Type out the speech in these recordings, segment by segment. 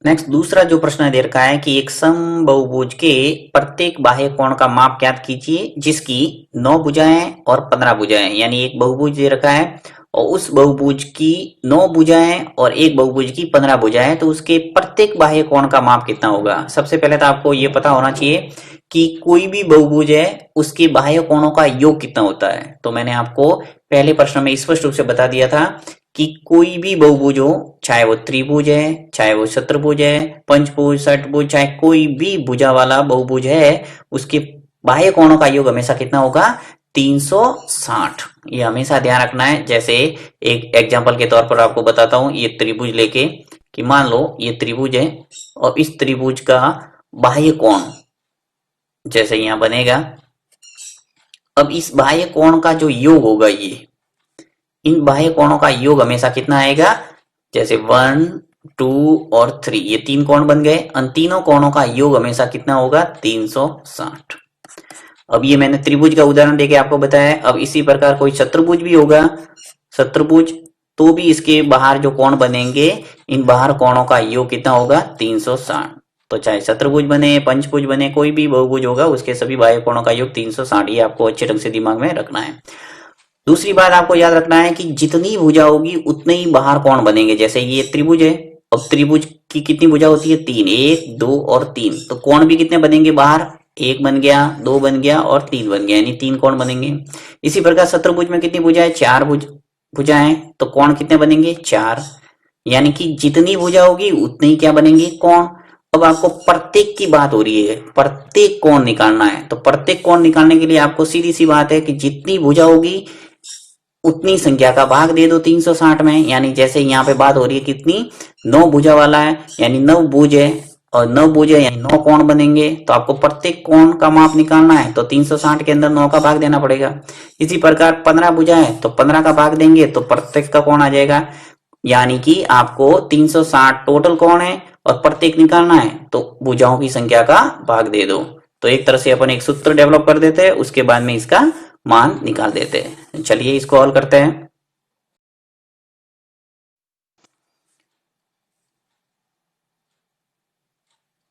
Next दूसरा जो प्रश्न दे रखा है कि एक समबहुभुज के प्रत्येक बाह्य कोण का माप ज्ञात कीजिए जिसकी 9 भुजाएं और 15 भुजाएं, यानी एक बहुभुज दे रखा है और उस बहुभुज की 9 भुजाएं और एक बहुभुज की 15 भुजाएं, तो उसके प्रत्येक बाह्य कोण का माप कितना होगा। सबसे पहले तो आपको ये पता होना चाहिए कि कोई भी बहुभुज है उसके बाह्य कोणों का योग कितना होता है। तो मैंने आपको पहले प्रश्न में स्पष्ट रूप से बता दिया था कि कोई भी बहुभुज हो, चाहे वो त्रिभुज है, चाहे वो चतुर्भुज है, पंचभुज, षटभुज, चाहे कोई भी भुजा वाला बहुभुज है, उसके बाह्य कोणों का योग हमेशा कितना होगा, 360। ये हमेशा ध्यान रखना है। जैसे एक एग्जांपल के तौर पर आपको बताता हूं, ये त्रिभुज लेके कि मान लो ये त्रिभुज है और इस त्रिभुज का बाह्य कोण जैसे यहां बनेगा। अब इस बाह्य कोण का जो योग होगा, ये इन बाह्य कोणों का योग हमेशा कितना आएगा, जैसे 1, 2 और 3, ये 3 कोण बन गए। इन तीनों कोणों का योग हमेशा कितना होगा, 360। अब ये मैंने त्रिभुज का उदाहरण देके आपको बताया। अब इसी प्रकार कोई चतुर्भुज भी होगा, चतुर्भुज, तो भी इसके बाहर जो कोण बनेंगे, इन बाहर कोणों का योग कितना होगा, 360। तो चाहे चतुर्भुज बने, पंचभुज बने, कोई भी बहुभुज होगा, उसके सभी बाह्य कोणों का योग 360। ये आपको अच्छे ढंग से दिमाग में रखना है। दूसरी बात आपको याद रखना है कि जितनी भुजा होगी उतने ही बाहर कोण बनेंगे। जैसे ये त्रिभुज है, अब त्रिभुज की कितनी भुजा होती है, 3, 1, 2 और 3, तो कोण भी कितने बनेंगे बाहर, 1 बन गया, 2 बन गया और 3 बन गया, यानी 3 कोण बनेंगे। इसी प्रकार चतुर्भुज में कितनी भुजाएं, 4 भुजाएं, तो कोण कितने बनेंगे, 4, यानी कि जितनी भुजा होगी उतने ही क्या बनेंगे, कोण। अब आपको प्रत्येक की बात हो रही है, प्रत्येक कोण निकालना है, तो प्रत्येक कोण निकालने के लिए आपको सीधी सी बात है कि जितनी भुजा होगी उतनी संख्या का भाग दे दो 360 में। यानी जैसे यहाँ पे बात हो रही है कितनी, 9 भुजा वाला है, यानी 9 भुज है, और 9 भुज है यानी 9 कोण बनेंगे। तो आपको प्रत्येक कोण का माप निकालना है, तो 360 के अंदर 9 का भाग देना पड़ेगा। इसी प्रकार 15 भुजा है तो 15 का भाग देंगे तो प्रत्येक का कोण आ जाएगा। यानी कि आपको 360 टोटल कोण है और प्रत्येक निकालना है, तो भुजाओं की संख्या का भाग दे दो। तो एक तरह से अपन एक सूत्र डेवलप कर देते हैं, उसके बाद में इसका मान निकाल देते हैं। चलिए इसको हल करते हैं।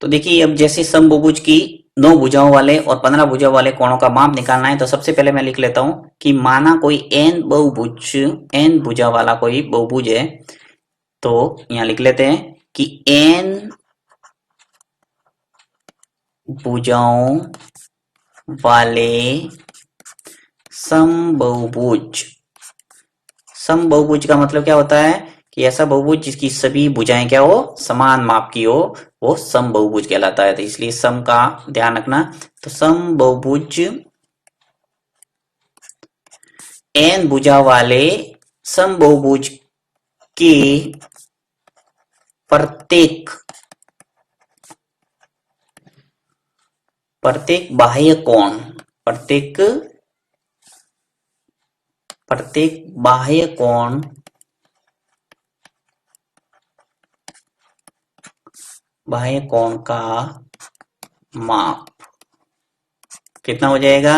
तो देखिए, अब जैसे समबहुभुज की 9 भुजाओं वाले और 15 भुजाओं वाले कोणों का माप निकालना है, तो सबसे पहले मैं लिख लेता हूं कि माना कोई n बहुभुज, n भुजा वाला कोई बहुभुज है। तो यहां लिख लेते हैं कि n भुजाओं वाले समबहुभुज। समबहुभुज का मतलब क्या होता है कि ऐसा बहुभुज जिसकी सभी भुजाएं क्या हो, समान माप की हो, वो समबहुभुज कहलाता है। तो इसलिए सम का ध्यान रखना। तो समबहुभुज n भुजा वाले समबहुभुज के प्रत्येक बाह्य कोण, प्रत्येक बाह्य कोण का माप कितना हो जाएगा,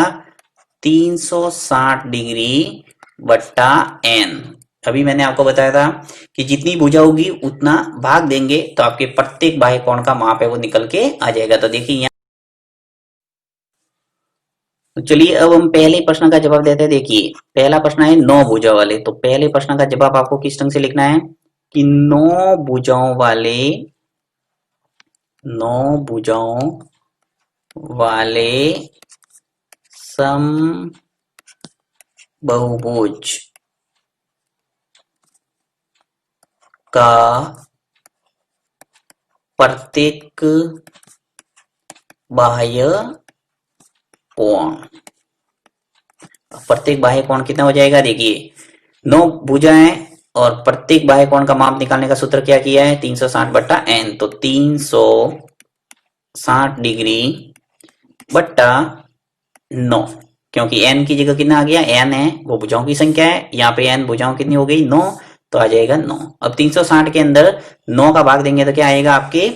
360 डिग्री बट्टा n। अभी मैंने आपको बताया था कि जितनी भुजा होगी उतना भाग देंगे तो आपके प्रत्येक बाह्य कोण का माप है वो निकल के आ जाएगा। तो देखिए यहाँ, तो चलिए अब हम पहले प्रश्न का जवाब देते हैं। देखिए पहला प्रश्न है 9 भुजा वाले, तो पहले प्रश्न का जवाब आपको किस ढंग से लिखना है कि 9 भुजाओं वाले समबहुभुज का प्रत्येक बाह्य कोण, प्रत्येक बाह्य कोण कितना हो जाएगा, देखिए 9 भुजाएं और प्रत्येक बाह्य कोण का माप निकालने का सूत्र क्या किया है, 360 बट्टा n। तो 360 डिग्री बट्टा 9, क्योंकि n की जगह कितना आ गया, n है वो भुजाओं की संख्या है, यहाँ पे n भुजाओं कितनी हो गई, 9, तो आ जाएगा 9। अब 360 के अंदर 9 का भाग देंगे तो क्या आएगा आपके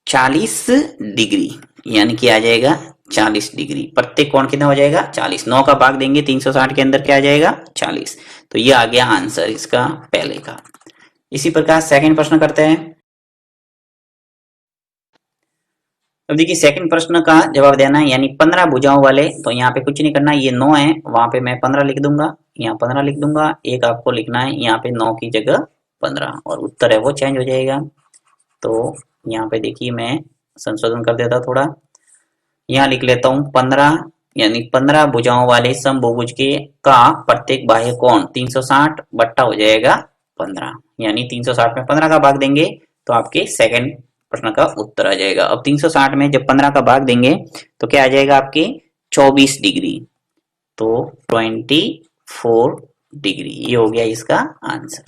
40 डिग्री, यानी कि आ जाएगा 40 डिग्री। प्रत्येक कोण कितना हो जाएगा, 40। 9 का भाग देंगे 360 के अंदर, क्या आ जाएगा, 40। तो ये आ गया आंसर इसका पहले का। इसी प्रकार सेकंड प्रश्न करते हैं। अब देखिए सेकंड प्रश्न का जवाब देना है, यानी 15 भुजाओं वाले, तो यहाँ पे कुछ नहीं करना, ये 9 है, वहां पे मैं 15 लिख दूंगा, यहाँ 15 लिख दूंगा, एक आपको लिखना है यहाँ पे 9 की जगह 15, और उत्तर है वो चेंज हो जाएगा। तो यहाँ पे देखिए मैं संशोधन कर देता थोड़ा, यहाँ लिख लेता हूँ 15, यानी 15 भुजाओं वाले समबहुभुज के का प्रत्येक बाह्य कोण 360 बट्टा हो जाएगा 15, यानी 360 में 15 का भाग देंगे तो आपके सेकंड प्रश्न का उत्तर आ जाएगा। अब 360 में जब 15 का भाग देंगे तो क्या आ जाएगा आपके 24 डिग्री, तो 24 डिग्री, ये हो गया इसका आंसर।